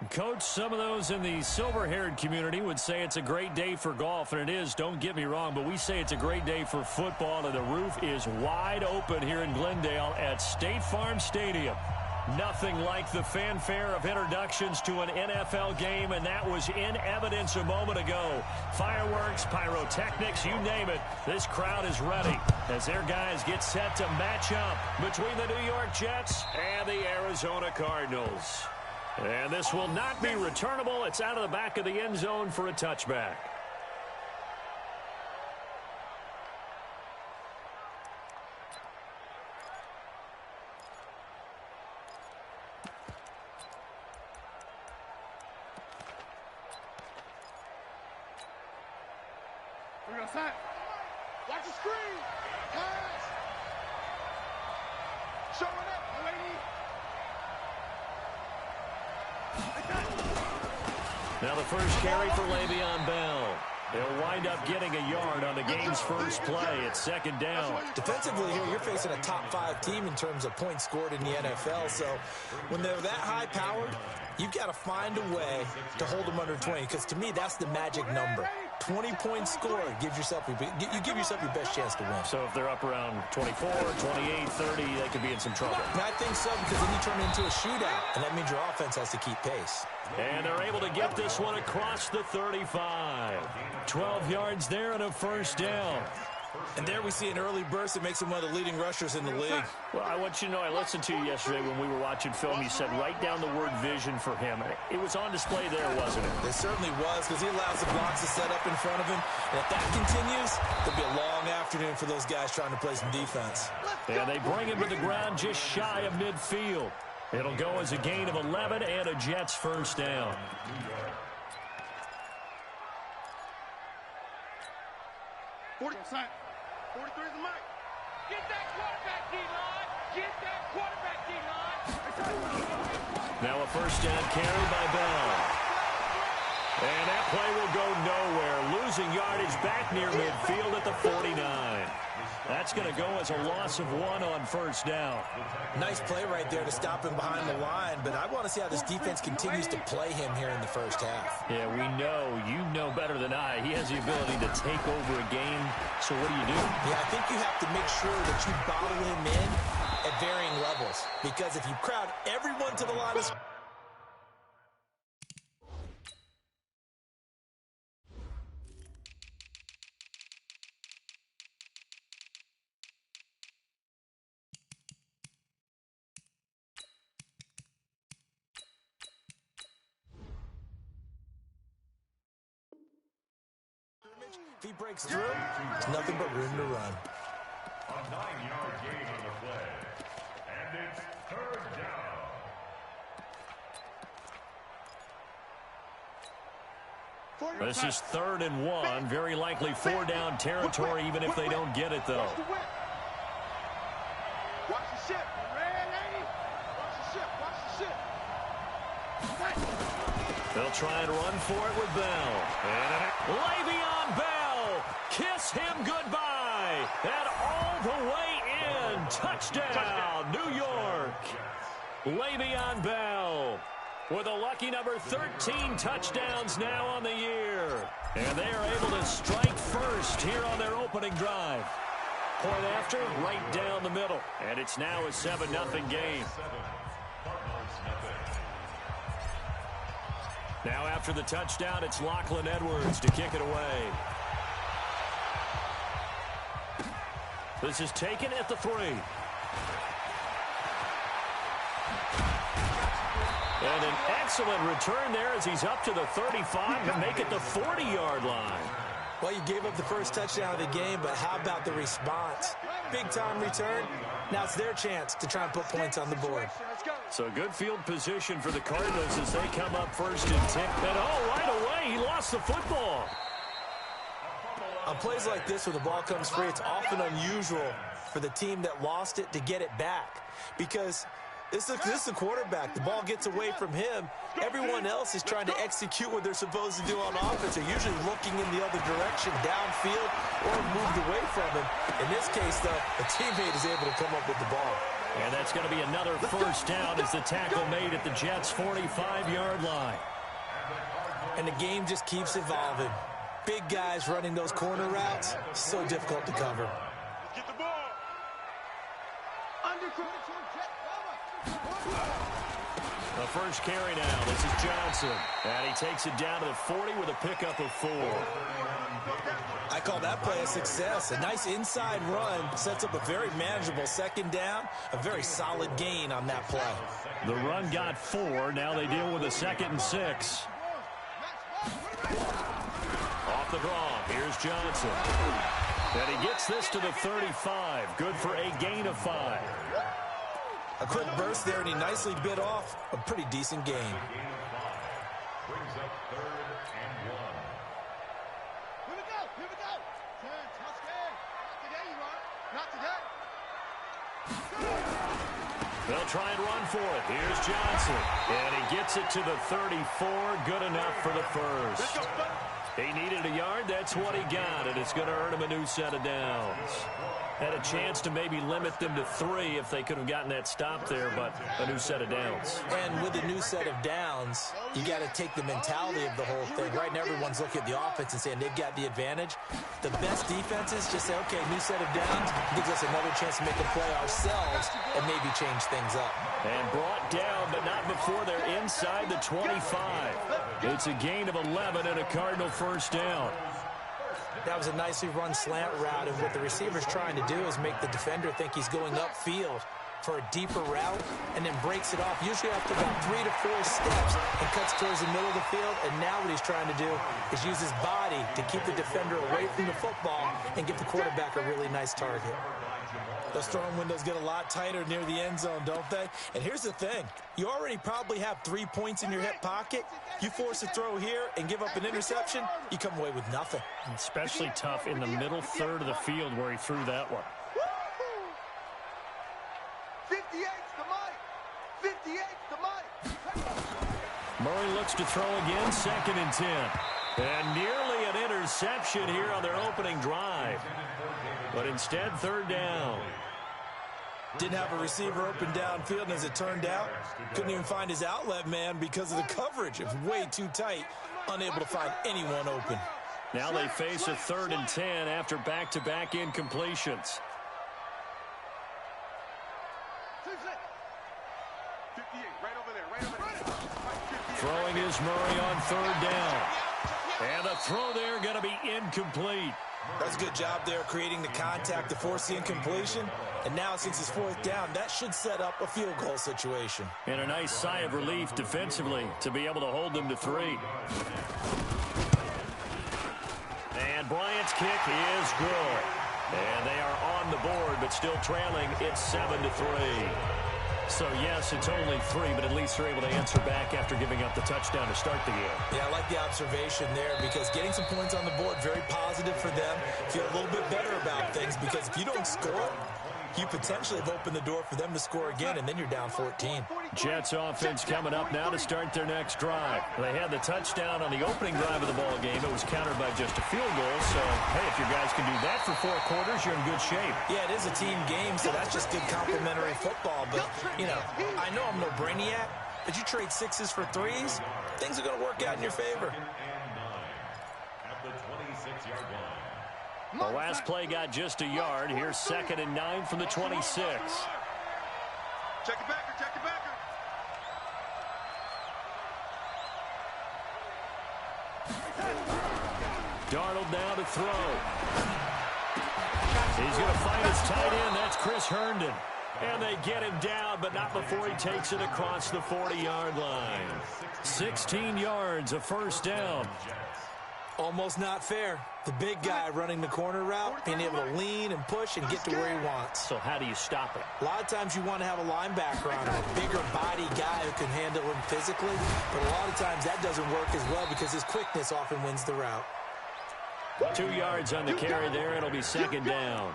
Coach, some of those in the silver-haired community would say it's a great day for golf, and it is, don't get me wrong, but we say it's a great day for football, and the roof is wide open here in Glendale at State Farm Stadium. Nothing like the fanfare of introductions to an NFL game, and that was in evidence a moment ago. Fireworks, pyrotechnics, you name it. This crowd is ready as their guys get set to match up between the New York Jets and the Arizona Cardinals. And this will not be returnable. It's out of the back of the end zone for a touchback. We're going to set. Watch the screen. Pass. Showing up, lady. Now the first carry for Le'Veon Bell. They'll wind up getting a yard on the game's first play. It's second down. Defensively here, you're facing a top-5 team in terms of points scored in the NFL. So when they're that high-powered, you've got to find a way to hold them under 20. Because to me, that's the magic number. 20-point score, you give yourself your best chance to win. So if they're up around 24, 28, 30, they could be in some trouble. And I think so, because then you turn it into a shootout, and that means your offense has to keep pace. And they're able to get this one across the 35. 12 yards there and a first down. And there we see an early burst that makes him one of the leading rushers in the league. Well, I want you to know, I listened to you yesterday when we were watching film. You said write down the word vision for him. It was on display there, wasn't it? It certainly was, because he allows the blocks to set up in front of him. And if that continues, there'll be a long afternoon for those guys trying to play some defense. And they bring him to the ground just shy of midfield. It'll go as a gain of 11 and a Jets first down. 40%. 43 is the mic. Get that quarterback D-line. Get that quarterback D-line. Now a first down carry by Bell. And that play will go nowhere. Losing yardage back near midfield at the 49. That's going to go as a loss of 1 on first down. Nice play right there to stop him behind the line, but I want to see how this defense continues to play him here in the first half. Yeah, we know. You know better than I. He has the ability to take over a game. So what do? Yeah, I think you have to make sure that you bottle him in at varying levels, because if you crowd everyone to the line of... If he breaks through, there's nothing but room to run. A 9-yard gain on the play. And it's third down. This is 3rd and 1. Very likely 4-down territory, even if they don't get it, though. Watch the ship. Red lady. Watch the ship. Watch the ship. They'll try and run for it with Bell. And Le'Veon Bell. Kiss him goodbye. And all the way in. Touchdown, New York. Le'Veon Bell with a lucky number 13 touchdowns now on the year. And they are able to strike first here on their opening drive. Point after, right down the middle. And it's now a 7-0 game. Now after the touchdown, it's Lachlan Edwards to kick it away. This is taken at the 3. And an excellent return there as he's up to the 35 and make it the 40-yard line. Well, you gave up the first touchdown of the game, but how about the response? Big-time return. Now it's their chance to try and put points on the board. So good field position for the Cardinals as they come up first and 10. And right away, he lost the football. On plays like this where the ball comes free, it's often unusual for the team that lost it to get it back. Because this is a quarterback. The ball gets away from him. Everyone else is trying to execute what they're supposed to do on offense. They're usually looking in the other direction, downfield, or moved away from him. In this case, though, a teammate is able to come up with the ball. And that's going to be another first down as the tackle made at the Jets' 45-yard line. And the game just keeps evolving. Big guys running those corner routes, so difficult to cover. Let's get the ball. Under control, Jet. The first carry now. This is Johnson. And he takes it down to the 40 with a pickup of 4. I call that play a success. A nice inside run sets up a very manageable second down. A very solid gain on that play. The run got 4. Now they deal with a 2nd and 6. Off the draw. Here's Johnson. And he gets this to the 35. Good for a gain of 5. A quick burst there, and he nicely bit off a pretty decent gain. Brings up 3rd and 1. Here we go. Here we go. Turn, touchdown. Not today, you are. Not today. They'll try and run for it. Here's Johnson. And he gets it to the 34. Good enough for the first. He needed a yard. That's what he got, and it's going to earn him a new set of downs. Had a chance to maybe limit them to 3 if they could have gotten that stop there, but a new set of downs. And with a new set of downs, you got to take the mentality of the whole thing. Right now, everyone's looking at the offense and saying they've got the advantage. The best defenses just say, okay, new set of downs gives us another chance to make a play ourselves and maybe change things up. And brought down, but not before they're inside the 25. It's a gain of 11 and a Cardinal first down. That was a nicely run slant route, and what the receiver's trying to do is make the defender think he's going upfield for a deeper route and then breaks it off, usually after about 3 to 4 steps, and cuts towards the middle of the field. And now what he's trying to do is use his body to keep the defender away from the football and give the quarterback a really nice target. Those throwing windows get a lot tighter near the end zone, don't they? And here's the thing. You already probably have 3 points in your hip pocket. You force a throw here and give up an interception, you come away with nothing. Especially tough in the middle third of the field where he threw that one. 58's the mic. 58's the mic. Murray looks to throw again, 2nd and 10. And nearly an interception here on their opening drive. But instead, 3rd down. Didn't have a receiver open downfield, and as it turned out, couldn't even find his outlet man because of the coverage. It was way too tight, unable to find anyone open. Now they face a 3rd and 10 after back-to-back incompletions. 58, right over there, right over there. Throwing is Murray on 3rd down. And the throw there going to be incomplete. That's a good job there creating the contact to force the incompletion. And now since it's 4th down, that should set up a field goal situation. And a nice sigh of relief defensively to be able to hold them to 3. And Bryant's kick is good. And they are on the board, but still trailing. It's 7-3. So, yes, it's only 3, but at least they're able to answer back after giving up the touchdown to start the game. Yeah, I like the observation there because getting some points on the board, very positive for them. Feel a little bit better about things because if you don't score, you potentially have opened the door for them to score again, and then you're down 14. Jets offense coming up now to start their next drive. They had the touchdown on the opening drive of the ball game. It was countered by just a field goal. So, hey, if your guys can do that for 4 quarters, you're in good shape. Yeah, it is a team game, so that's just good complimentary football. But, you know, I know I'm no brainiac, but you trade 6s for 3s, things are going to work out in your favor. At the 26-yard line. The last play got just a yard. Here's 2nd and 9 from the 26. Check it backer, check it backer. Darnold now to throw. He's going to find his tight end. That's Chris Herndon. And they get him down, but not before he takes it across the 40-yard line. 16 yards, a first down. Almost not fair. The big guy running the corner route, being able to lean and push and get to where he wants. So how do you stop it? A lot of times you want to have a linebacker on him, a bigger body guy who can handle him physically. But a lot of times that doesn't work as well because his quickness often wins the route. 2 yards on the carry there. It'll be 2nd down.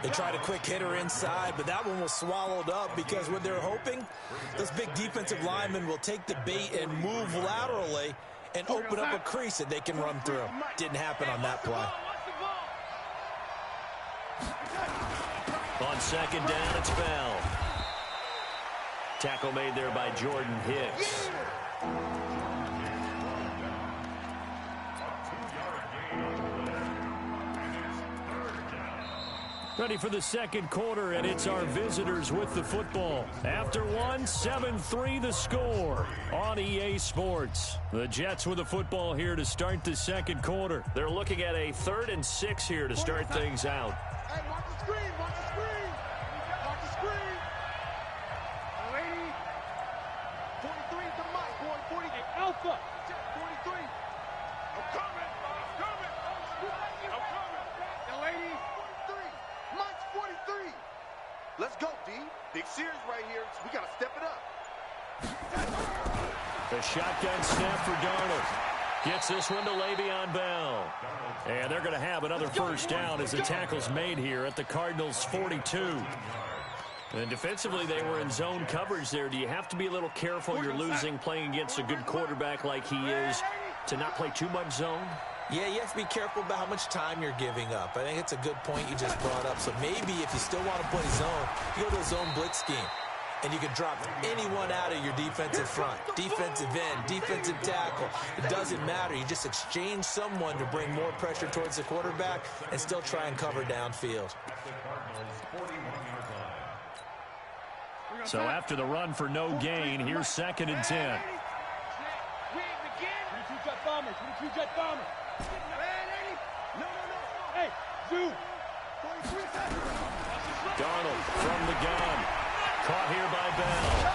They tried a quick hitter inside, but that one was swallowed up because what they're hoping, those big defensive linemen will take the bait and move laterally and open up a crease that they can run through. Didn't happen on that play. On 2nd down, it's Bell. Tackle made there by Jordan Hicks. Ready for the second quarter, and it's our visitors with the football. After one, 7-3 the score on EA Sports. The Jets with the football here to start the second quarter. They're looking at a 3rd and 6 here to start things out. Hey, watch the screen, watch the screen. Watch the screen. Lady. 43 is the mic, boy. 40. Hey, Alpha. 43. I'm coming. I'm coming. I'm coming. The lady. 43. Mike's 43. Let's go, D. Big series right here. We got to step it up. The shotgun snap for Darnold. Gets this one to Le'Veon Bell. And they're going to have another first down as the tackle's made here at the Cardinals' 42. And defensively, they were in zone coverage there. Do you have to be a little careful? You're losing playing against a good quarterback like he is to not play too much zone? Yeah, you have to be careful about how much time you're giving up. I think it's a good point you just brought up. So maybe if you still want to play zone, you go to a zone blitz scheme. And you can drop anyone out of your defensive front. Defensive end, defensive tackle. It doesn't matter. You just exchange someone to bring more pressure towards the quarterback and still try and cover downfield. So after the run for no gain, here's 2nd and 10. Darnold from the gun. Caught here by Bell.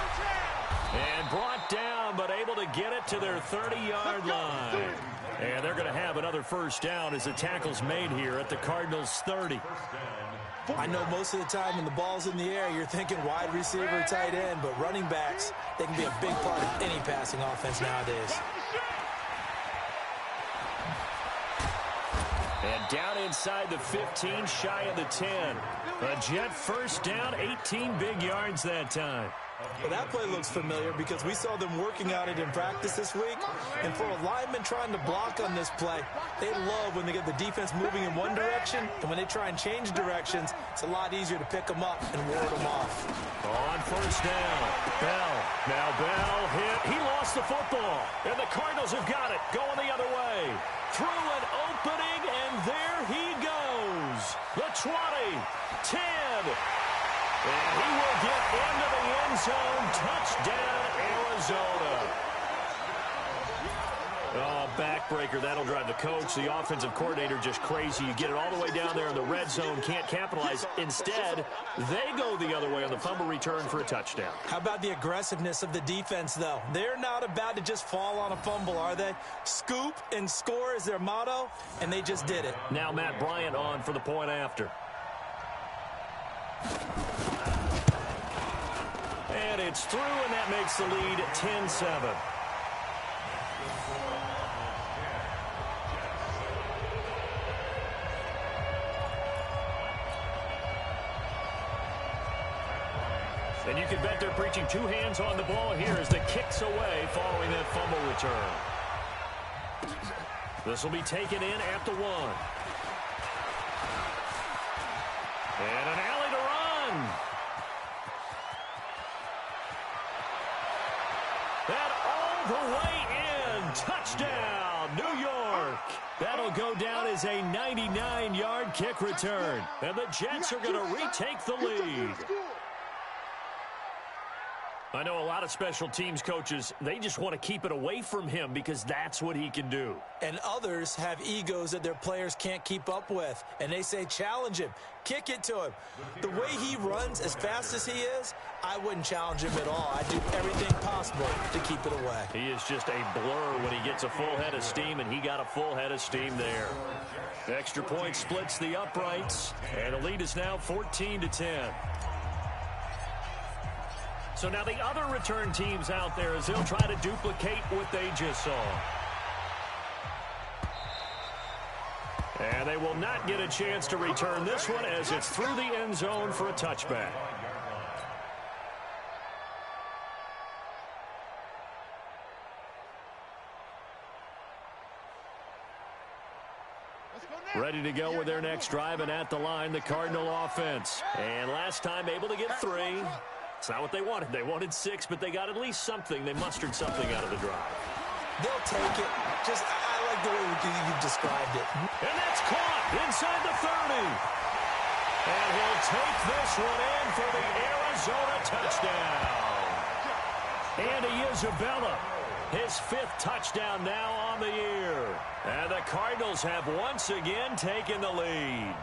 And brought down, but able to get it to their 30-yard line. And they're going to have another first down as the tackle's made here at the Cardinals' 30. I know most of the time when the ball's in the air, you're thinking wide receiver, tight end, but running backs, they can be a big part of any passing offense nowadays. And down inside the 15, shy of the 10. A Jet first down, 18 big yards that time. Well, that play looks familiar because we saw them working on it in practice this week. And for a lineman trying to block on this play, they love when they get the defense moving in one direction. And when they try and change directions, it's a lot easier to pick them up and ward them off. On first down, Bell. Now Bell hit. He lost the football. And the Cardinals have got it. Going the other way. Through an opening, and there he goes. The 20, 10. And he will get into the end zone. Touchdown, Arizona. Oh, backbreaker. That'll drive the coach, the offensive coordinator, just crazy. You get it all the way down there in the red zone, can't capitalize. Instead, they go the other way on the fumble return for a touchdown. How about the aggressiveness of the defense, though? They're not about to just fall on a fumble, are they? Scoop and score is their motto, and they just did it. Now Matt Bryant on for the point after. And it's through, and that makes the lead 10-7. And you can bet they're preaching two hands on the ball here as the kick's away following that fumble return. This will be taken in at the 1. And an alley to run. And all the way in. Touchdown, New York. That'll go down as a 99-yard kick return. And the Jets are going to retake the lead. I know a lot of special teams coaches, they just want to keep it away from him because that's what he can do. And others have egos that their players can't keep up with. And they say, challenge him, kick it to him. The way he runs as fast as he is, I wouldn't challenge him at all. I'd do everything possible to keep it away. He is just a blur when he gets a full head of steam, and he got a full head of steam there. The extra point splits the uprights, and the lead is now 14-10. So now the other return teams out there as they'll try to duplicate what they just saw. And they will not get a chance to return this one as it's through the end zone for a touchback. Ready to go with their next drive, and at the line, the Cardinal offense. And last time able to get 3. It's not what they wanted. They wanted 6, but they got at least something. They mustered something out of the drive. They'll take it. I like the way you've described it. And that's caught inside the 30. And he'll take this one in for the Arizona touchdown. Andy Isabella, his 5th touchdown now on the year. And the Cardinals have once again taken the lead.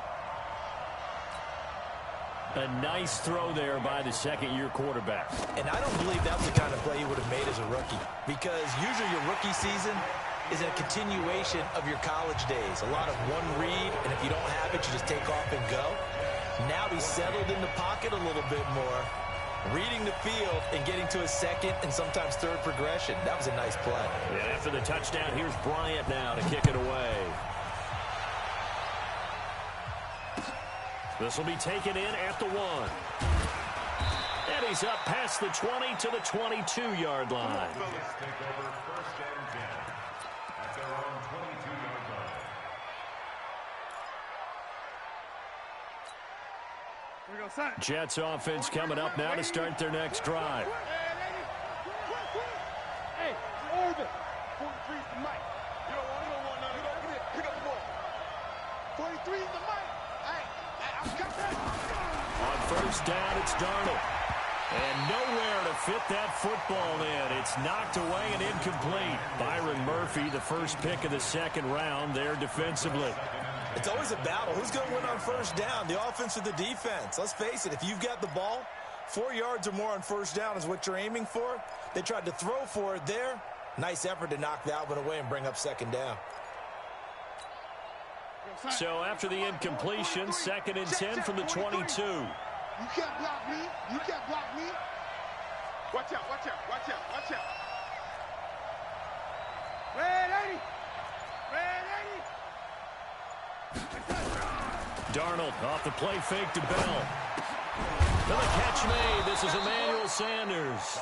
A nice throw there by the second-year quarterback. And I don't believe that's the kind of play he would have made as a rookie, because usually your rookie season is a continuation of your college days. A lot of one read, and if you don't have it, you just take off and go. Now he's settled in the pocket a little bit more, reading the field and getting to his second and sometimes third progression. That was a nice play. And after the touchdown, here's Bryant now to kick it away. This will be taken in at the 1. And he's up past the 20 to the 22-yard line. Take over 1st and 10 at their own 22-yard line. Here we go, son. Jets offense coming up now to start their next drive. Hey, Orbit. 43 is the mic. You don't want none of that. Pick up the ball. 43 is the mic. Hey, I'm coming. On 1st down, it's Darnold. And nowhere to fit that football in. It's knocked away and incomplete. Byron Murphy, the first pick of the 2nd round there defensively. It's always a battle. Who's going to win on 1st down, the offense or the defense? Let's face it, if you've got the ball, 4 yards or more on 1st down is what you're aiming for. They tried to throw for it there. Nice effort to knock that one away and bring up 2nd down. So after the incompletion, 2nd and 10 from the 22. You can't block me. You can't block me. Watch out, watch out, watch out, watch out. Red 80. Red 80. Darnold off the play fake to Bell. To the catch made. This is Emmanuel Sanders.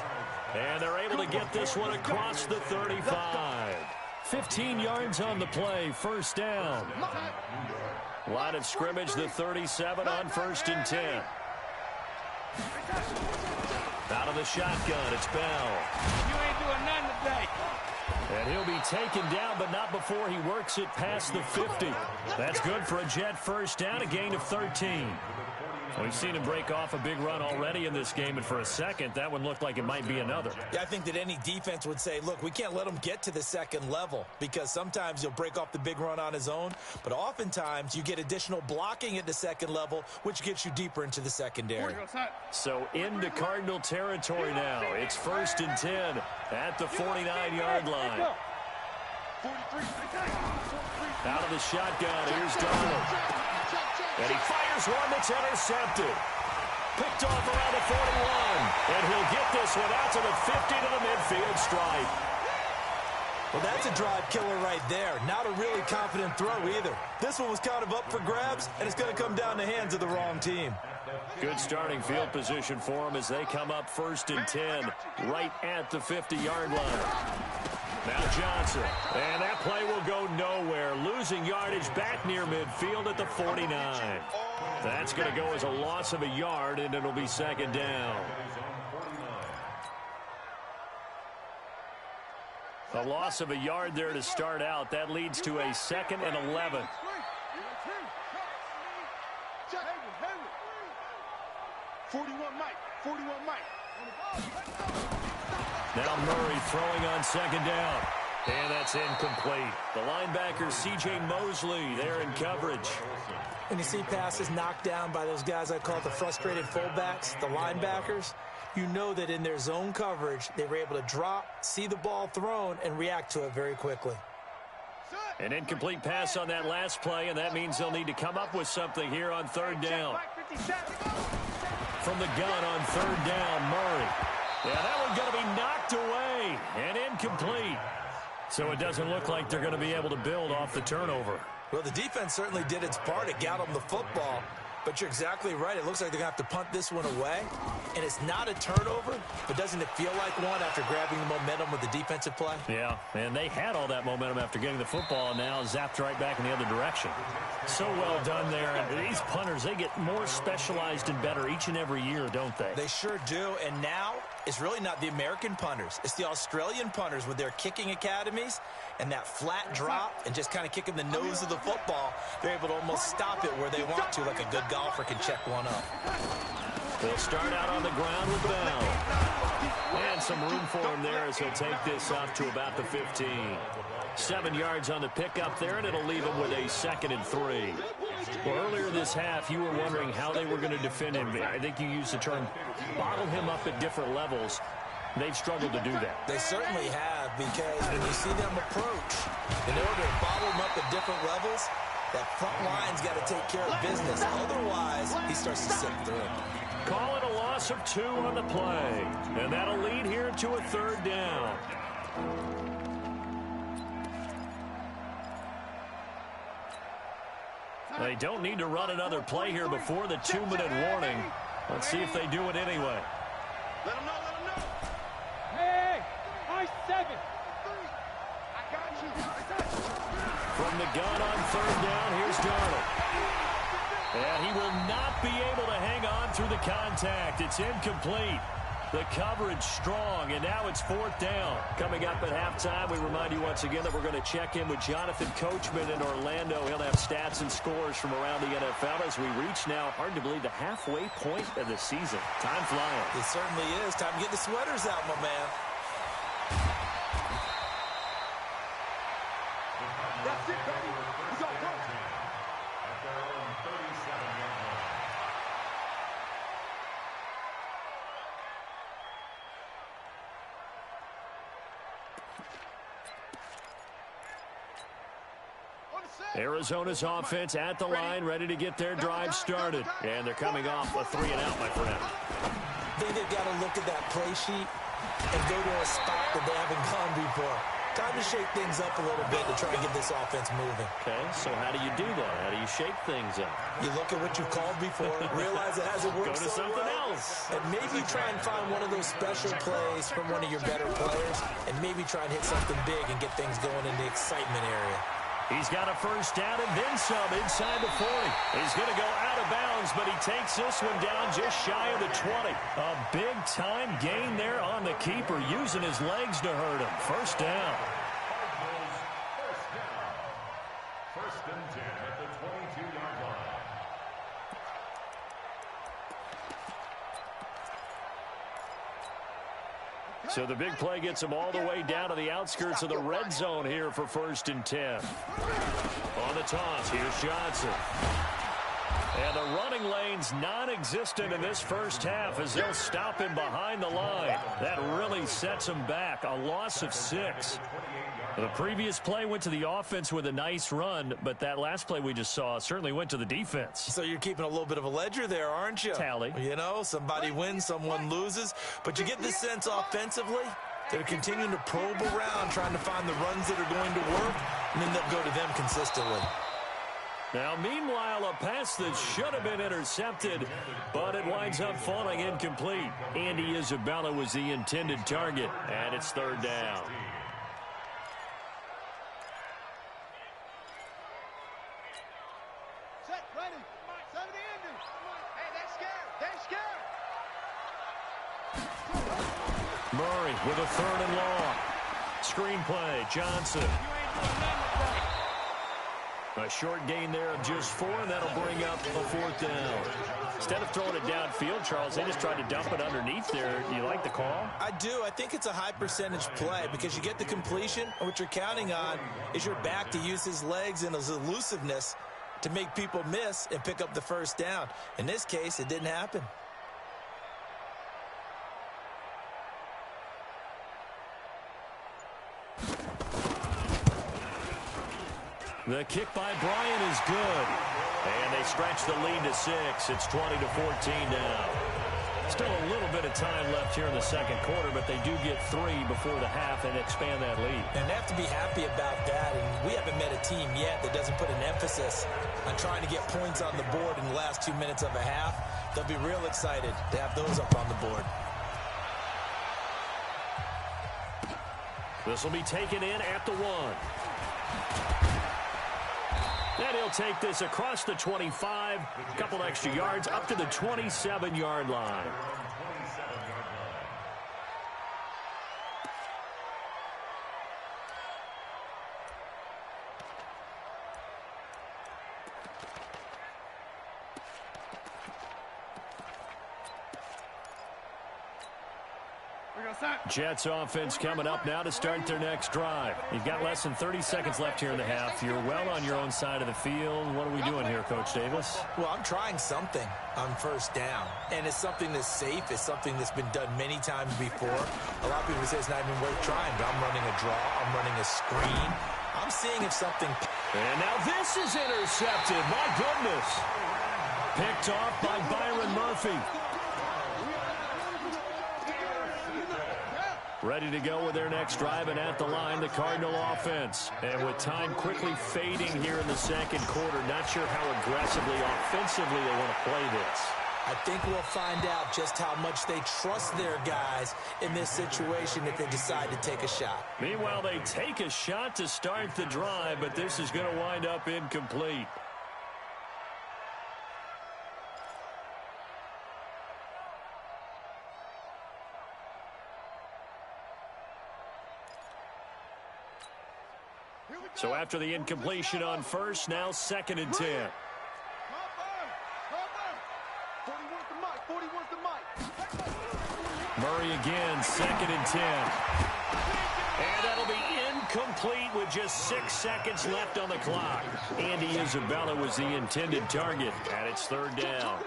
And they're able to get this one across the 35. 15 yards on the play, 1st down. Line of scrimmage, the 37 on 1st and 10. Out of the shotgun, it's Bell. You ain't doing nothing today. And he'll be taken down, but not before he works it past the 50. That's good for a Jet 1st down, a gain of 13. We've seen him break off a big run already in this game, and for a second, that one looked like it might be another. Yeah, I think that any defense would say, look, we can't let him get to the 2nd level, because sometimes he'll break off the big run on his own, but oftentimes you get additional blocking at the 2nd level, which gets you deeper into the secondary. So into Cardinal territory now. It's 1st and 10 at the 49-yard line. Out of the shotgun, here's Darnold. And he fires one that's intercepted. Picked off around the 41. And he'll get this one out to the 50 to the midfield stripe. Well, that's a drive killer right there. Not a really confident throw either. This one was kind of up for grabs, and it's going to come down the hands of the wrong team. Good starting field position for them as they come up 1st and 10 right at the 50-yard line. Now Johnson, and that play will go nowhere. Losing yardage back near midfield at the 49. That's going to go as a loss of a yard, and it'll be 2nd down. A loss of a yard there to start out. That leads to a 2nd and 11. Now Murray throwing on 2nd down. And that's incomplete. The linebacker, C.J. Mosley, there in coverage. When you see passes knocked down by those guys I call the frustrated fullbacks, the linebackers, you know that in their zone coverage, they were able to drop, see the ball thrown, and react to it very quickly. An incomplete pass on that last play, and that means they'll need to come up with something here on 3rd down. From the gun on 3rd down, Murray. Yeah, that one's going to be knocked away and incomplete. So it doesn't look like they're going to be able to build off the turnover. Well, the defense certainly did its part. It got them the football. But you're exactly right. It looks like they're going to have to punt this one away. And it's not a turnover, but doesn't it feel like one after grabbing the momentum with the defensive play? Yeah, and they had all that momentum after getting the football, and now zapped right back in the other direction. So well done there. And these punters, they get more specialized and better each and every year, don't they? They sure do. And now it's really not the American punters. It's the Australian punters with their kicking academies and that flat drop and just kind of kicking the nose of the football. They're able to almost stop it where they want to, like a good golfer can check one up. They'll start out on the ground with Bell. And some room for him there as he'll take this up to about the 15. 7 yards on the pickup there, and it'll leave him with a 2nd and 3. Well, earlier this half, you were wondering how they were going to defend him. I think you used the term bottle him up at different levels. They've struggled to do that. They certainly have, because when you see them approach, in order to bottle him up at different levels, that front line's got to take care of business. Otherwise, he starts to slip through. Call it a loss of 2 on the play. And that'll lead here to a 3rd down. They don't need to run another play here before the 2-minute warning. Let's see if they do it anyway. Let them know, let them know. Hey, I 7. I got you. From the gun on 3rd down, here's Darnold. And he will not be able to hang on through the contact. It's incomplete. The coverage strong, and now it's 4th down. Coming up at halftime, we remind you once again that we're going to check in with Jonathan Coachman in Orlando. He'll have stats and scores from around the NFL as we reach now, hard to believe, the halfway point of the season. Time flying. It certainly is. Time to get the sweaters out, my man. That's it, baby. We go, bro. At their own 37-yard line. Arizona's offense at the line, ready to get their drive started. And they're coming off a 3-and-out, my friend. I think they've got to look at that play sheet and go to a spot that they haven't gone before. Time to shake things up a little bit to try and get this offense moving. Okay, so how do you do that? How do you shake things up? You look at what you've called before, realize it hasn't worked Go to so something well, else. and maybe try and find one of those special plays from one of your better players, and maybe try and hit something big and get things going in the excitement area. He's got a 1st down and then some inside the 40. He's going to go out of bounds, but he takes this one down just shy of the 20. A big-time gain there on the keeper, using his legs to hurt him. 1st down. First and 10 at the 22-yard line. So the big play gets him all the way down to the outskirts of the red zone here for 1st and 10. On the toss, here's Johnson. And the running lane's non-existent in this first half as they'll stop him behind the line. That really sets him back. A loss of 6. The previous play went to the offense with a nice run, but that last play we just saw certainly went to the defense. So you're keeping a little bit of a ledger there, aren't you? Tally. You know, somebody wins, someone loses. But you get this sense offensively, they're continuing to probe around, trying to find the runs that are going to work, and then they'll go to them consistently. Now, meanwhile, a pass that should have been intercepted, but it winds up falling incomplete. Andy Isabella was the intended target, and it's 3rd down. Set, ready. 7 to Andy. Hey, they're scared. They're scared. Murray with a 3rd and long. Screenplay, Johnson. A short gain there of just 4, and that'll bring up a 4th down. Instead of throwing it downfield, Charles, they just tried to dump it underneath there. Do you like the call? I do. I think it's a high percentage play because you get the completion, and what you're counting on is your back to use his legs and his elusiveness to make people miss and pick up the 1st down. In this case, it didn't happen. The kick by Bryant is good. And they stretch the lead to 6. It's 20-14 now. Still a little bit of time left here in the 2nd quarter, but they do get 3 before the half and expand that lead. And they have to be happy about that. And we haven't met a team yet that doesn't put an emphasis on trying to get points on the board in the last 2 minutes of a half. They'll be real excited to have those up on the board. This will be taken in at the 1. And he'll take this across the 25, a couple extra yards up to the 27-yard line. Jets offense coming up now to start their next drive. You've got less than 30 seconds left here in the half. You're well on your own side of the field. What are we doing here, Coach Davis? Well, I'm trying something on first down, and it's something that's safe. It's something that's been done many times before. A lot of people say it's not even worth trying, but I'm running a draw. I'm running a screen. I'm seeing if something... And now this is intercepted. My goodness. Picked off by Byron Murphy. Ready to go with their next drive, and at the line, the Cardinal offense. And with time quickly fading here in the second quarter, not sure how aggressively, offensively they want to play this. I think we'll find out just how much they trust their guys in this situation if they decide to take a shot. Meanwhile, they take a shot to start the drive, but this is going to wind up incomplete. So after the incompletion on first, now 2nd and 10. Murray again, 2nd and 10. And that'll be incomplete with just 6 seconds left on the clock. Andy Isabella was the intended target, and it's 3rd down.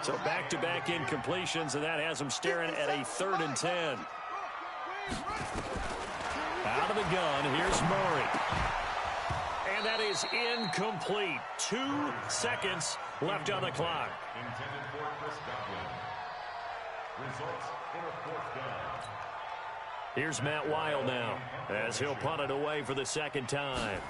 So back-to-back incompletions, and that has them staring at a 3rd and 10. Out of the gun, here's Murray. And that is incomplete. 2 seconds left on the clock. Intended for Chris Godwin. Results in a 4th down. Here's Matt Weil now, as he'll punt it away for the 2nd time.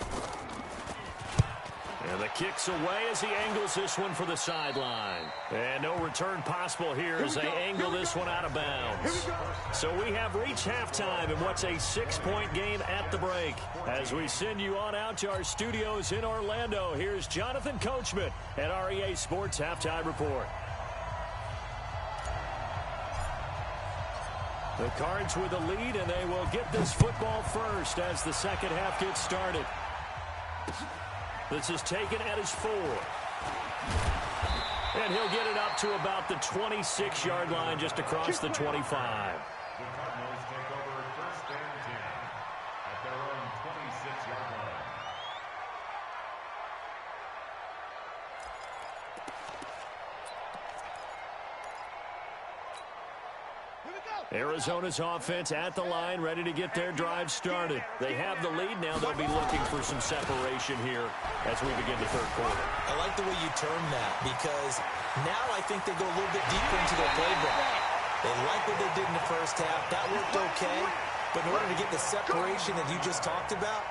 And the kick's away as he angles this one for the sideline. And no return possible here as they angle this one out of bounds. So we have reached halftime in what's a 6-point game at the break. As we send you on out to our studios in Orlando, here's Jonathan Coachman at REA Sports Halftime Report. The Cards with the lead, and they will get this football first as the second half gets started. This is taken at his 4. And he'll get it up to about the 26-yard line, just across the 25. The Cardinals take over 1st and 10 at their own 26-yard line. Arizona's offense at the line, ready to get their drive started. They have the lead. Now they'll be looking for some separation here as we begin the 3rd quarter. I like the way you term that, because now I think they go a little bit deeper into their playbook. They like what they did in the first half. That worked okay. But in order to get the separation that you just talked about,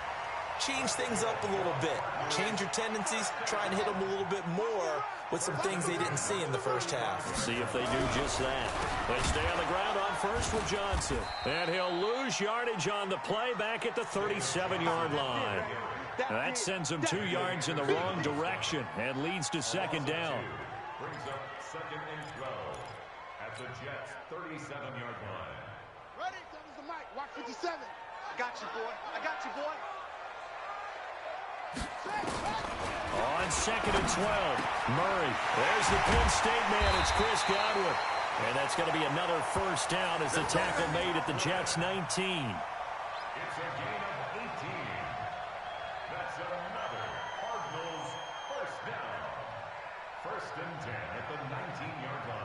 change things up a little bit. Change your tendencies. Try and hit them a little bit more with some things they didn't see in the first half. See if they do just that. They stay on the ground on first with Johnson. And he'll lose yardage on the play back at the 37-yard line. Now that sends him 2 yards in the wrong direction and leads to 2nd down. Brings up 2nd and 12 at the Jets' 37-yard line. Ready? That was the mic. Watch 57. I got you, boy. I got you, boy. On 2nd and 12, Murray. There's the Penn State man. It's Chris Godwin. And that's going to be another 1st down as the tackle made at the Jets' 19. It's a gain of 18. That's another Cardinals 1st down. 1st and 10 at the 19-yard line.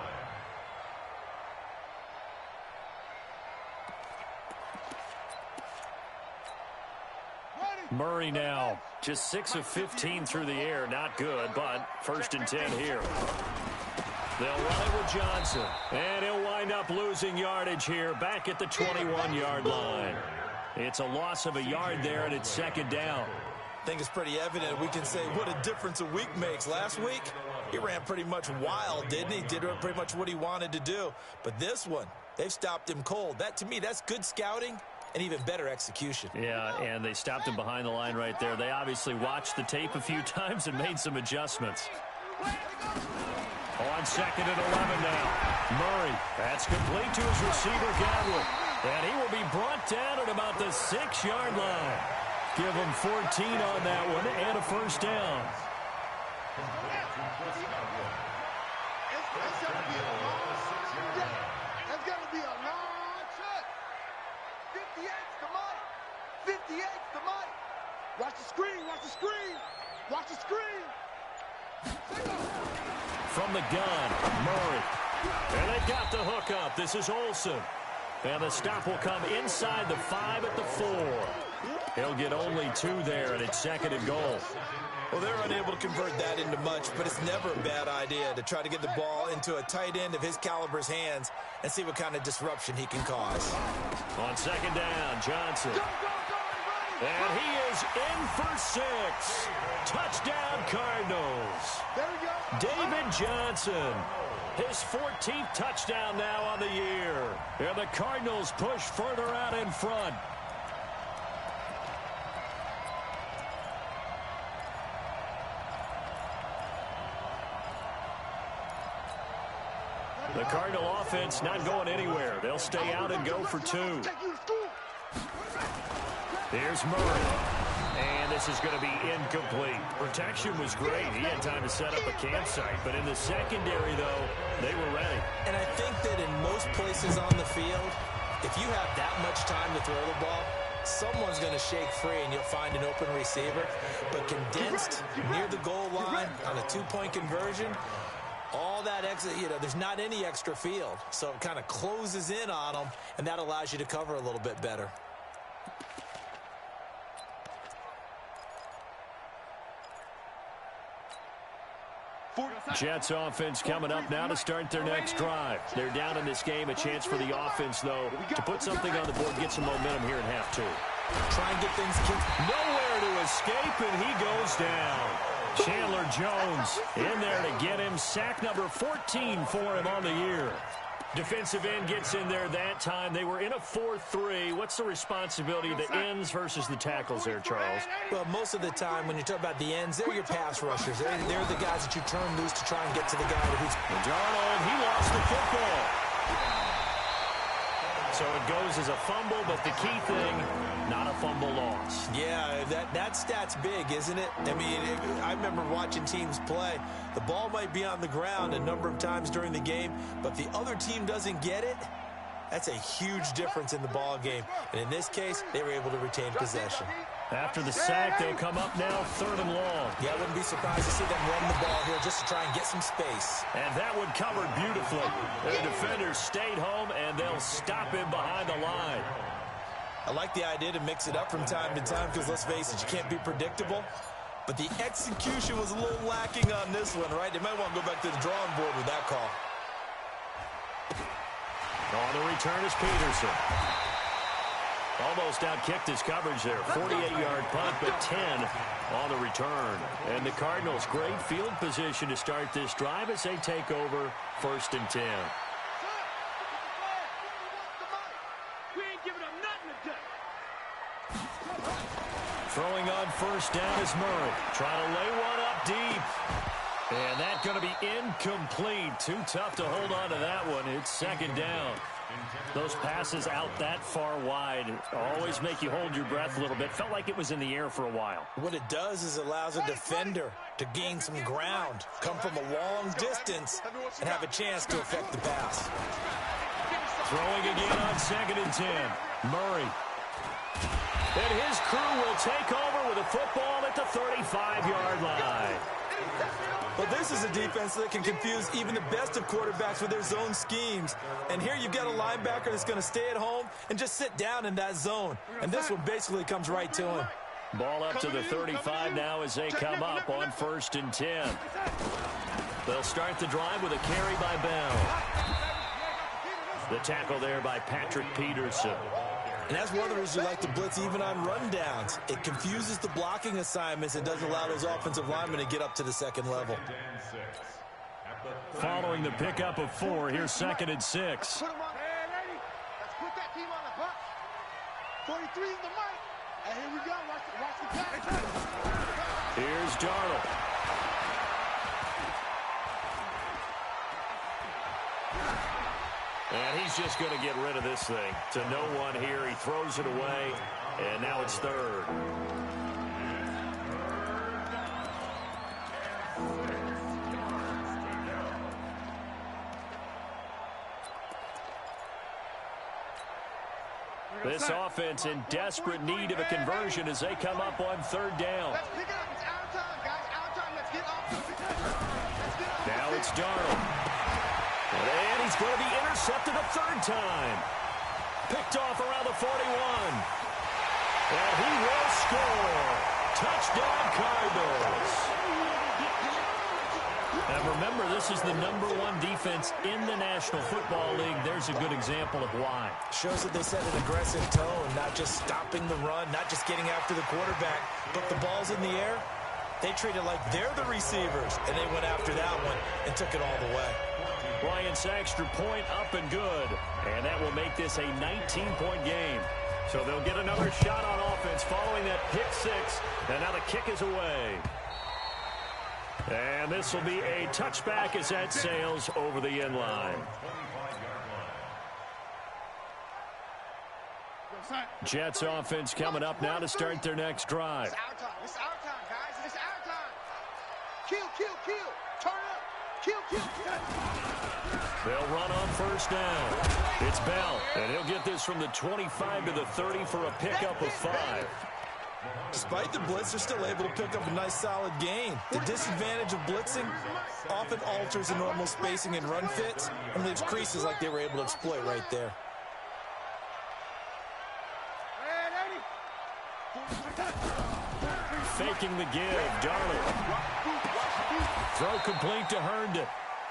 Murray now, just 6 of 15 through the air. Not good, but 1st and 10 here. They'll run it with Johnson. And he'll wind up losing yardage here back at the 21-yard line. It's a loss of a yard there, and it's 2nd down. think it's pretty evident. We can say what a difference a week makes. Last week, he ran pretty much wild, didn't he? Did pretty much what he wanted to do. But this one, they've stopped him cold. That, to me, that's good scouting and even better execution. Yeah, and they stopped him behind the line right there. They obviously watched the tape a few times and made some adjustments. On 2nd and 11 now. Murray, that's complete to his receiver, Godwin. And he will be brought down at about the 6-yard line. Give him 14 on that one and a first down. That's going to be a long shot. 58's the money. 58's the money. Watch the screen. Watch the screen. Watch the screen. From the gun, Murray. And they got the hook up. This is Olsen. And the stop will come inside the 5 at the 4. He'll get only 2 there, and it's 2nd and goal. Well, they're unable to convert that into much, but it's never a bad idea to try to get the ball into a tight end of his caliber's hands and see what kind of disruption he can cause. On 2nd down, Johnson. And he is in for 6. Touchdown, Cardinals. There we go. David Johnson. His 14th touchdown now on the year. And the Cardinals push further out in front. The Cardinal offense not going anywhere. They'll stay out and go for 2. Here's Murray. And this is going to be incomplete. Protection was great. He had time to set up a campsite. But in the secondary, though, they were ready. And I think that in most places on the field, if you have that much time to throw the ball, someone's going to shake free and you'll find an open receiver. But condensed near the goal line on a 2-point conversion, all that exit, there's not any extra field. So it kind of closes in on them, and that allows you to cover a little bit better. Jets offense coming up now to start their next drive. They're down in this game. A chance for the offense, though, to put something on the board, get some momentum here in half 2. Try and get things kicked. Nowhere to escape, and he goes down. Chandler Jones in there to get him. Sack number 14 for him on the year. Defensive end gets in there that time. They were in a 4-3. What's the responsibility of the ends versus the tackles there, Charles? Well, most of the time when you talk about the ends, they're your pass rushers. They're the guys that you turn loose to try and get to the guy who's... Darnold, he lost the football. So it goes as a fumble, but the key thing, not a fumble loss. Yeah, that stat's big, isn't it? I mean, I remember watching teams play. The ball might be on the ground a number of times during the game, but if the other team doesn't get it, that's a huge difference in the ball game. And in this case, they were able to retain possession. After the sack, they'll come up now 3rd and long. Yeah, I wouldn't be surprised to see them run the ball here just to try and get some space. And that one covered beautifully. The defenders stayed home, and they'll stop him behind the line. I like the idea to mix it up from time to time because, let's face it, you can't be predictable. But the execution was a little lacking on this one, right? They might want to go back to the drawing board with that call. On the return is Peterson. Almost outkicked his coverage there. 48-yard punt, but 10 on the return. And the Cardinals, great field position to start this drive as they take over 1st and 10. We ain't giving up nothing today. Throwing on 1st down is Murray. Trying to lay one up deep. And that's going to be incomplete. Too tough to hold on to that one. It's 2nd down. Those passes out that far wide always make you hold your breath a little bit. Felt like it was in the air for a while. What it does is allows a defender to gain some ground, come from a long distance, and have a chance to affect the pass. Throwing again on 2nd and 10. Murray. And his crew will take over with a football at the 35-yard line. Well, this is a defense that can confuse even the best of quarterbacks with their zone schemes. And here you've got a linebacker that's going to stay at home and just sit down in that zone. And this one basically comes right to him. Ball up to the 35 now as they come up on 1st and 10. They'll start the drive with a carry by Bell. The tackle there by Patrick Peterson. And that's one of the reasons you like to blitz even on rundowns. It confuses the blocking assignments and doesn't allow those offensive linemen to get up to the second level. Following the pickup of 4, here's 2nd and 6. Put him on. Hey, lady. Let's put that team on the bus. 43 is the mic. And here we go. Watch the pass. Here's Darnold. And he's just going to get rid of this thing. To no one here. He throws it away. And now it's 3rd. This offense in desperate need of a conversion as they come up on 3rd down. Let's pick it up. It's our time, guys. Our time. Let's get off. Now it's Darnold. And he's going to be intercepted a 3rd time. Picked off around the 41. And he will score. Touchdown, Cardinals. And remember, this is the #1 defense in the National Football League. There's a good example of why. Shows that they set an aggressive tone, not just stopping the run, not just getting after the quarterback, but the ball's in the air. They treat it like they're the receivers, and they went after that one and took it all the way. Bryant's extra point up and good. And that will make this a 19-point game. So they'll get another shot on offense following that pick 6. And now the kick is away. And this will be a touchback as that sails over the end line. Jets offense coming up now to start their next drive. It's our time. It's our time, guys. It's our time. Kill. Turn up. Kill. They'll run on 1st down. It's Bell, and he'll get this from the 25 to the 30 for a pickup of 5. Despite the blitz, they're still able to pick up a nice, solid gain. The disadvantage of blitzing often alters the normal spacing and run fits and leaves creases like they were able to exploit right there. Faking the give, Darnold. Throw complete to Herndon.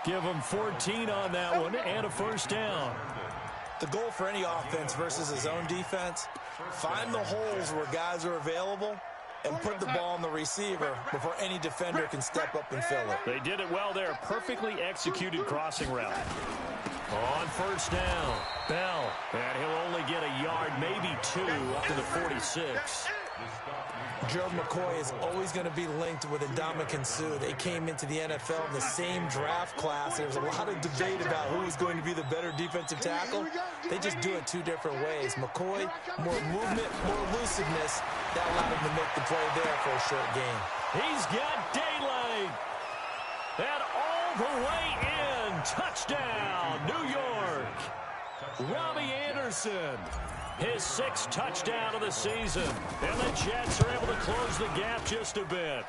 Give him 14 on that one and a 1st down. The goal for any offense versus a zone defense, find the holes where guys are available and put the ball on the receiver before any defender can step up and fill it. They did it well there. Perfectly executed crossing route. On 1st down, Bell. And he'll only get a yard, maybe 2, up to the 46. Gerald McCoy is always going to be linked with Ndamukong Suh. They came into the NFL in the same draft class. There's a lot of debate about who is going to be the better defensive tackle. They just do it 2 different ways. McCoy, more movement, more elusiveness. That allowed him to make the play there for a short gain. He's got daylight. And all the way in. Touchdown, New York. Robbie Anderson. His 6th touchdown of the season. And the Jets are able to close the gap just a bit.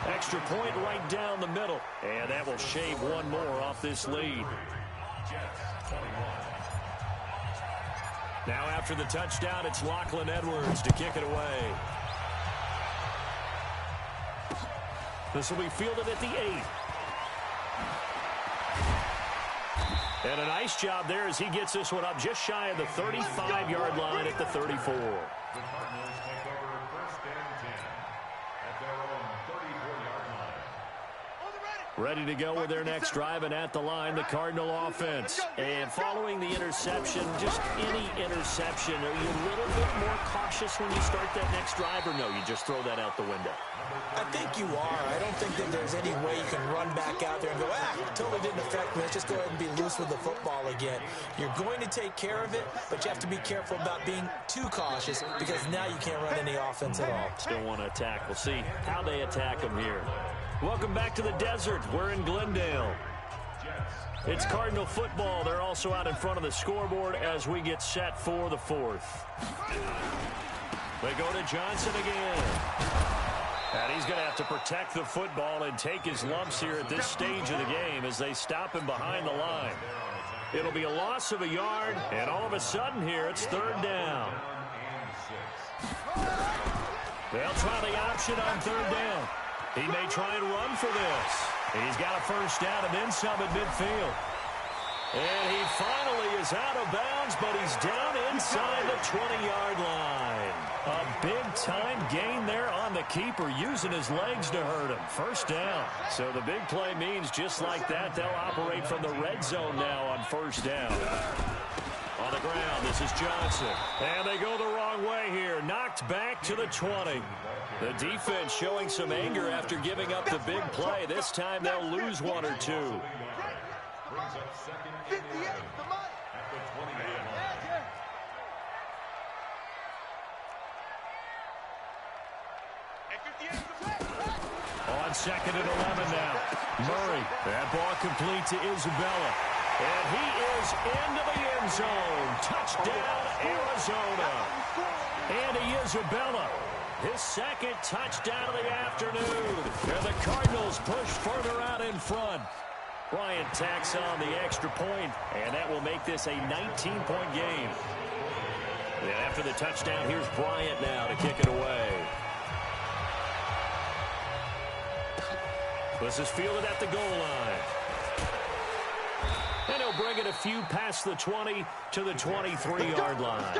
Extra point right down the middle. And that will shave 1 more off this lead. Now after the touchdown, it's Lachlan Edwards to kick it away. This will be fielded at the 8. And a nice job there as he gets this one up just shy of the 35-yard line at the 34. The Cardinals take over 1st and 10 at their own 34-yard line. Ready to go with their next drive, and at the line, the Cardinal offense. And following the interception, just any interception, are you a little bit more cautious when you start that next drive, or no, you just throw that out the window? I think you are. I don't think that there's any way you can run back out there and go, totally didn't affect me. Let's just go ahead and be loose with the football again. You're going to take care of it, but you have to be careful about being too cautious because now you can't run any offense at all. Still want to attack. We'll see how they attack them here. Welcome back to the desert. We're in Glendale. It's Cardinal football. They're also out in front of the scoreboard as we get set for the 4th. They go to Johnson again. And he's going to have to protect the football and take his lumps here at this stage of the game as they stop him behind the line. It'll be a loss of a yard, and all of a sudden here, it's 3rd down. They'll try the option on 3rd down. He may try and run for this. He's got a 1st down and then some at midfield. And he finally is out of bounds, but he's down inside the 20-yard line. A big-time gain there on the keeper, using his legs to hurt him. First down. So the big play means just like that, they'll operate from the red zone now on first down. On the ground, this is Johnson. And they go the wrong way here. Knocked back to the 20. The defense showing some anger after giving up the big play. This time they'll lose one or two. Brings up second and 11 at the 28 line. On second and 11 now. Murray, that ball complete to Isabella. And he is into the end zone. Touchdown, Arizona. Andy Isabella, his second touchdown of the afternoon. And the Cardinals push further out in front. Bryant tacks on the extra point, and that will make this a 19-point game. And after the touchdown, here's Bryant now to kick it away. This is fielded at the goal line. And he'll bring it a few past the 20 to the 23-yard line.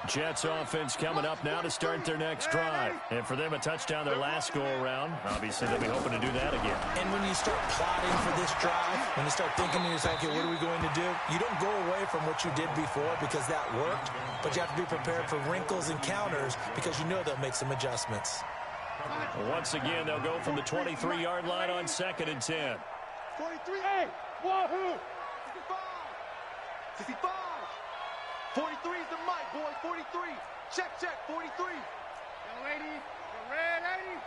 Jets offense coming up now to start their next drive. And for them, a touchdown their last go-around. Obviously, they'll be hoping to do that again. And when you start plotting for this drive, when you start thinking to yourself, okay, what are we going to do? You don't go away from what you did before because that worked, but you have to be prepared for wrinkles and counters because you know they'll make some adjustments. Once again, they'll go from the 23-yard line on second and 10. 43, hey, wahoo! 65, 65. 43 is the mic, boy. 43. Check, 43. Young lady, the red lady.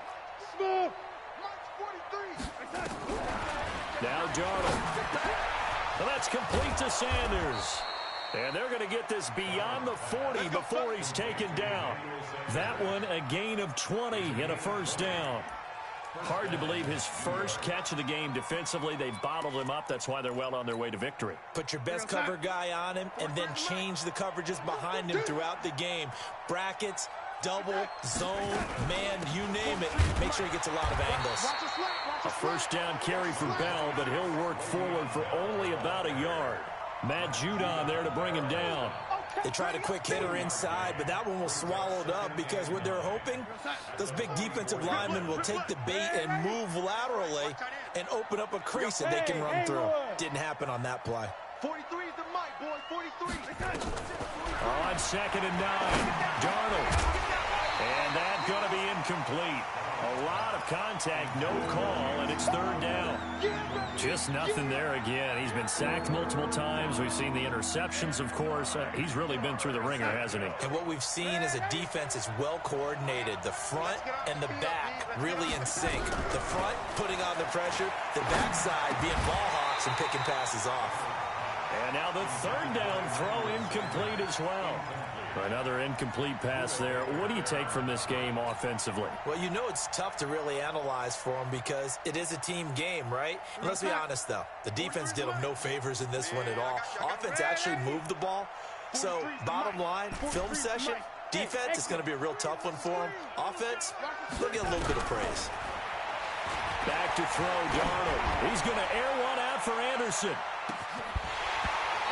Smooth. Mike's 43. Now Darnold. Well, that's complete to Sanders. And they're going to get this beyond the 40 before he's taken down. That one, a gain of 20 and a first down. Hard to believe his first catch of the game defensively. They bottled him up. That's why they're well on their way to victory. Put your best cover guy on him and then change the coverages behind him throughout the game. Brackets, double, zone, man, you name it. Make sure he gets a lot of angles. A first down carry for Bell, but he'll work forward for only about a yard. Matt Judon there to bring him down. They tried a quick hitter inside, but that one was swallowed up because what they're hoping, those big defensive linemen will take the bait and move laterally and open up a crease that they can run through. Didn't happen on that play. 43 is the mic, boy. 43. On second and 9, Darnold. And that's going to be incomplete. A lot of contact, no call, and it's third down. Just nothing there again. He's been sacked multiple times. We've seen the interceptions, of course. He's really been through the ringer, hasn't he? And what we've seen is a defense that's well coordinated. The front and the back really in sync. The front putting on the pressure, the backside being ball hawks and picking passes off. And now the third down throw incomplete as well. Another incomplete pass there. What do you take from this game offensively? Well, you know it's tough to really analyze for them because it is a team game, right? And let's be honest, though. The defense did them no favors in this one at all. Offense actually moved the ball. So, bottom line, film session, defense is going to be a real tough one for them. Offense, they'll get a little bit of praise. Back to throw, Darnold. He's going to air one out for Anderson.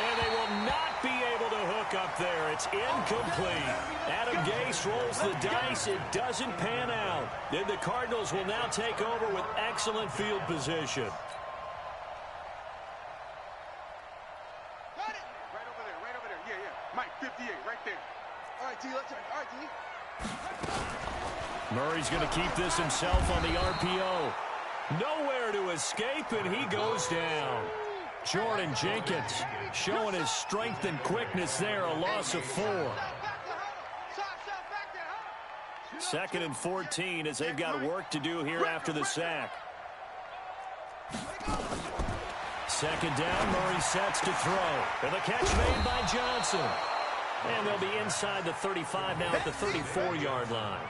And they will not be able to hook up there. It's incomplete. Adam Gase rolls the dice. It doesn't pan out. Then the Cardinals will now take over with excellent field position. Got it. Right over there. Yeah. Mike, 58, right there. All right, T, let's go. All right, T. Murray's going to keep this himself on the RPO. Nowhere to escape, and he goes down. Jordan Jenkins showing his strength and quickness there, a loss of 4. Second and 14 as they've got work to do here after the sack. Second down, Murray sets to throw. And the catch made by Johnson. And they'll be inside the 35 now at the 34-yard line.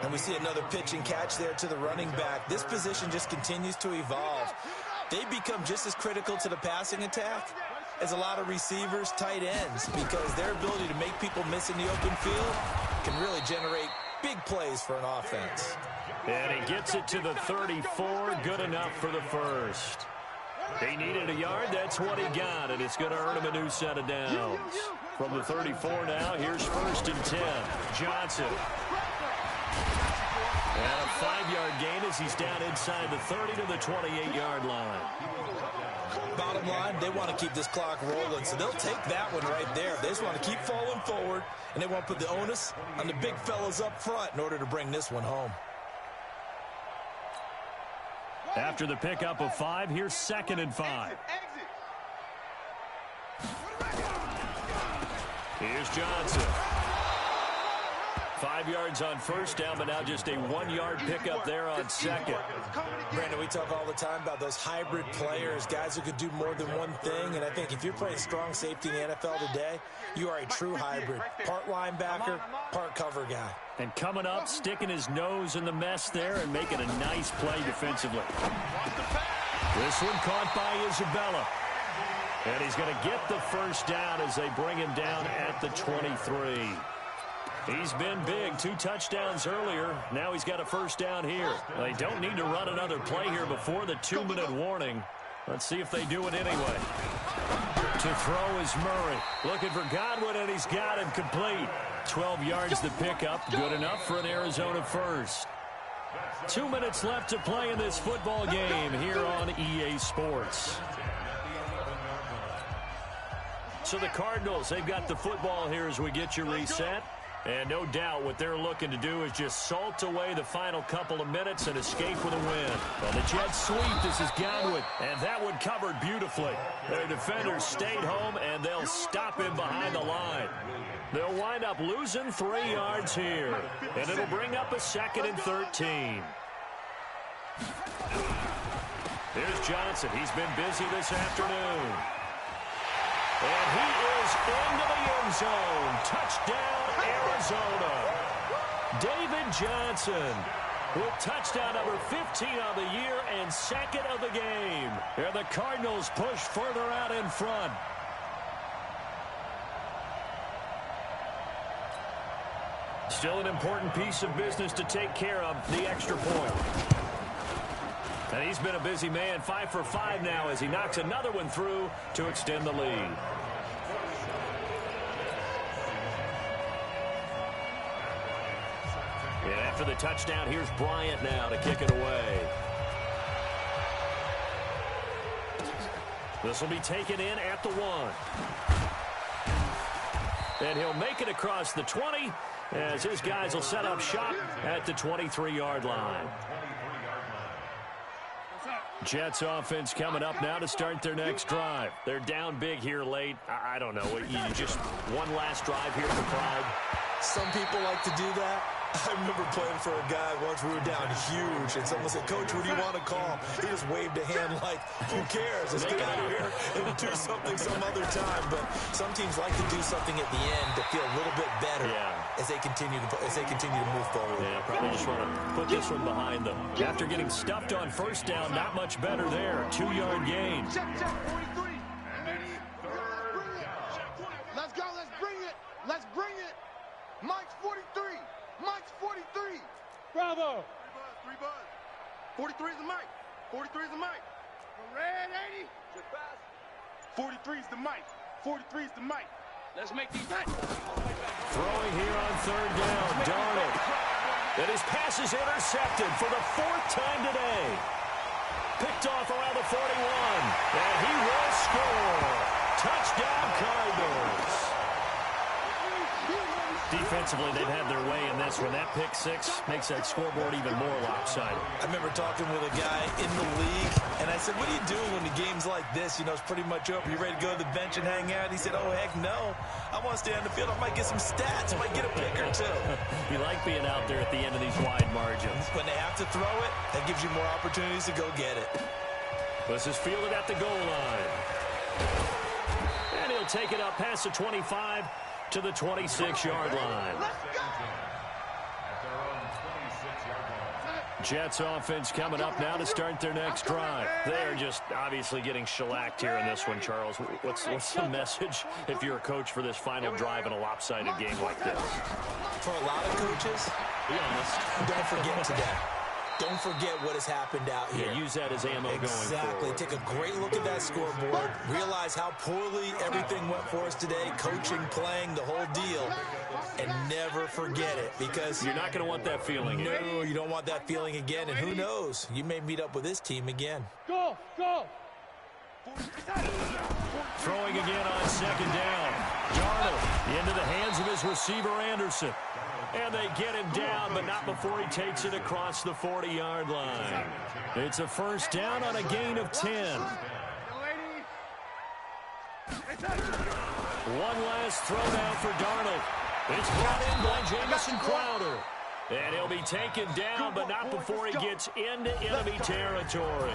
And we see another pitch and catch there to the running back. This position just continues to evolve. They become just as critical to the passing attack as a lot of receivers, tight ends, because their ability to make people miss in the open field can really generate Big plays for an offense. And he gets it to the 34. Good enough for the first. He needed a yard. That's what he got, and it's going to earn him a new set of downs. From the 34 now, here's 1st and 10. Johnson. And a 5-yard gain as he's down inside the 30 to the 28-yard line. Bottom line, they want to keep this clock rolling, so they'll take that one right there. They just want to keep falling forward, and they want to put the onus on the big fellas up front in order to bring this one home. After the pickup of 5, here's 2nd and 5. Here's Johnson. 5 yards on 1st down, but now just a 1-yard pickup there on 2nd. Brandon, we talk all the time about those hybrid players, guys who could do more than one thing, and I think if you're playing strong safety in the NFL today, you are a true hybrid. Part linebacker, part cover guy. And coming up, sticking his nose in the mess there and making a nice play defensively. This one caught by Isabella. And he's going to get the 1st down as they bring him down at the 23. He's been big. 2 touchdowns earlier. Now he's got a 1st down here. They don't need to run another play here before the 2-minute warning. Let's see if they do it anyway. To throw is Murray. Looking for Godwin, and he's got him complete. 12 yards the pickup. Good enough for an Arizona 1st. 2 minutes left to play in this football game here on EA Sports. So the Cardinals, they've got the football here as we get you reset. And no doubt what they're looking to do is just salt away the final couple of minutes and escape with a win. Well, the Jets sweep. This is Godwin. And that one covered beautifully. Their defenders stayed home, and they'll stop him behind the line. They'll wind up losing 3 yards here. And it'll bring up a 2nd and 13. Here's Johnson. He's been busy this afternoon. And he is into the end zone. Touchdown, Arizona. David Johnson with touchdown number 15 on the year and 2nd of the game. And the Cardinals push further out in front. Still an important piece of business to take care of, the extra point. And he's been a busy man, 5 for 5 now as he knocks another one through to extend the lead. And after the touchdown, here's Bryant now to kick it away. This will be taken in at the 1. And he'll make it across the 20 as his guys will set up shop at the 23-yard line. Jets offense coming up now to start their next drive. They're down big here late. I don't know. You just one last drive here for pride. Some people like to do that. I remember playing for a guy once. We were down huge, and someone said, "Coach, what do you want to call?" He just waved a hand like, "Who cares? Let's get out of here and do something some other time." But some teams like to do something at the end to feel a little bit better as they continue to move forward. Yeah, probably just want to put this one behind them. After getting stuffed on 1st down, not much better there. 2-yard gain. Check, 43. Let's go. Let's bring it. Let's bring it. Mike's 43. Mike's 43. Bravo. 3 buzz. 43 is the mic. 43 is the mic. Red 80. 43 is the mic. 43 is the mic. Let's make these hot. Throwing here on 3rd down, Darnold. And his pass is intercepted for the 4th time today. Picked off around the 41. And he will score. Touchdown, Cardinals. Defensively, they've had their way in this one. That pick 6 makes that scoreboard even more lopsided. I remember talking with a guy in the league, and I said, "What do you do when the game's like this? You know, it's pretty much over. You ready to go to the bench and hang out?" He said, "Oh, heck no. I want to stay on the field. I might get some stats. I might get a pick or 2. You like being out there at the end of these wide margins. When they have to throw it, that gives you more opportunities to go get it. This is fielded at the goal line. And he'll take it up past the 25 to the 26-yard line. Jets offense coming up now to start their next drive. They're just obviously getting shellacked here in this one, Charles. What's the message if you're a coach for this final drive in a lopsided game like this? For a lot of coaches, Be honest. Don't forget today. Don't forget what has happened out here. Yeah, use that as ammo going forward. Exactly. Take a great look at that scoreboard. Realize how poorly everything went for us today. Coaching, playing, the whole deal. And never forget it, because you're not going to want that feeling again. No, you don't want that feeling again. And who knows? You may meet up with this team again. Go, go. Throwing again on second down. Darnold into the hands of his receiver, Anderson. And they get him down, but not before he takes it across the 40-yard line. It's a first down on a gain of 10. One last throw down for Darnold. It's brought in by Jamison Crowder. And he'll be taken down, but not before he gets into enemy territory.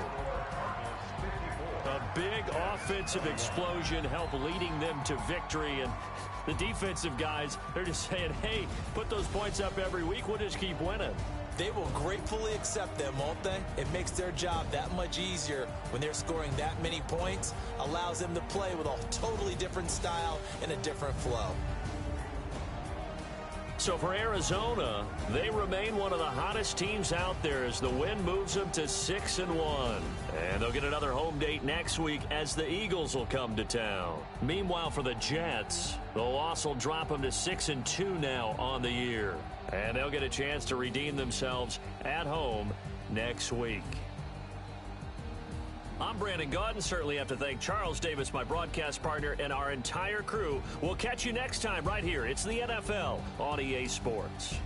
A big offensive explosion helped leading them to victory. And the defensive guys, they're just saying, hey, put those points up every week. We'll just keep winning. They will gratefully accept them, won't they? It makes their job that much easier when they're scoring that many points. Allows them to play with a totally different style and a different flow. So for Arizona, they remain one of the hottest teams out there as the win moves them to 6-1. And they'll get another home date next week as the Eagles will come to town. Meanwhile, for the Jets, the loss will drop them to 6-2 now on the year. And they'll get a chance to redeem themselves at home next week. I'm Brandon Gaudin. Certainly have to thank Charles Davis, my broadcast partner, and our entire crew. We'll catch you next time right here. It's the NFL on EA Sports.